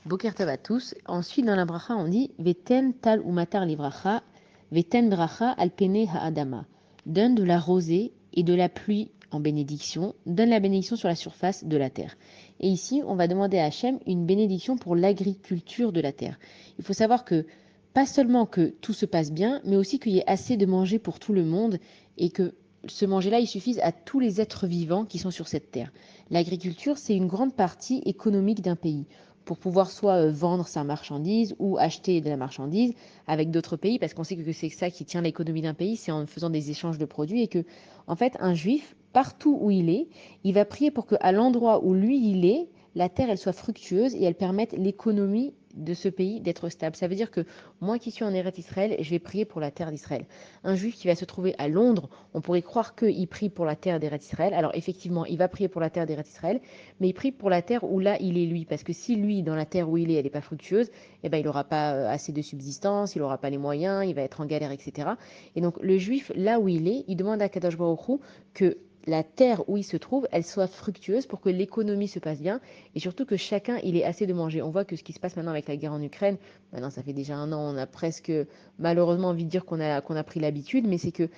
Boker Tov à tous. Ensuite, dans la bracha, on dit Veten tal ou matar livracha, Veten bracha al pene ha'adama. Donne de la rosée et de la pluie en bénédiction, donne la bénédiction sur la surface de la terre. Et ici, on va demander à Hachem une bénédiction pour l'agriculture de la terre. Il faut savoir que pas seulement que tout se passe bien, mais aussi qu'il y ait assez de manger pour tout le monde et que ce manger-là, il suffise à tous les êtres vivants qui sont sur cette terre. L'agriculture, c'est une grande partie économique d'un pays pour pouvoir soit vendre sa marchandise ou acheter de la marchandise avec d'autres pays, parce qu'on sait que c'est ça qui tient l'économie d'un pays, c'est en faisant des échanges de produits, et que, en fait, un juif, partout où il va prier pour qu'à l'endroit où lui il est, la terre elle soit fructueuse et elle permette l'économie de ce pays d'être stable. Ça veut dire que moi qui suis en Eretz Israël, je vais prier pour la terre d'Israël. Un juif qui va se trouver à Londres, on pourrait croire qu'il prie pour la terre d'Eretz Israël. Alors effectivement, il va prier pour la terre d'Eretz Israël, mais il prie pour la terre où là il est lui, parce que si lui, dans la terre où il est, elle n'est pas fructueuse, eh ben, il n'aura pas assez de subsistance, il n'aura pas les moyens, il va être en galère, etc. Et donc le juif, là où il est, il demande à Kadosh Baruch Hu que la terre où il se trouve, elle soit fructueuse pour que l'économie se passe bien et surtout que chacun il ait assez de manger. On voit que ce qui se passe maintenant avec la guerre en Ukraine, maintenant ça fait déjà un an, on a presque malheureusement envie de dire qu'on a pris l'habitude, mais c'est que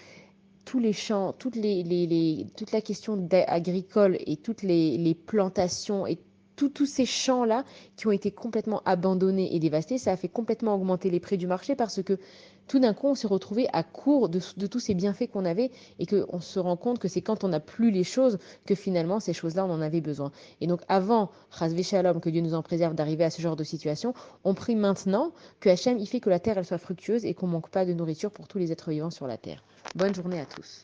tous les champs, toute la question agricole et toutes les plantations et tous ces champs-là qui ont été complètement abandonnés et dévastés, ça a fait complètement augmenter les prix du marché parce que tout d'un coup, on s'est retrouvé à court de tous ces bienfaits qu'on avait et qu'on se rend compte que c'est quand on n'a plus les choses que finalement ces choses-là, on en avait besoin. Et donc avant, Chas Shalom, que Dieu nous en préserve d'arriver à ce genre de situation, on prie maintenant que Hachem, il fait que la terre, elle soit fructueuse et qu'on manque pas de nourriture pour tous les êtres vivants sur la terre. Bonne journée à tous.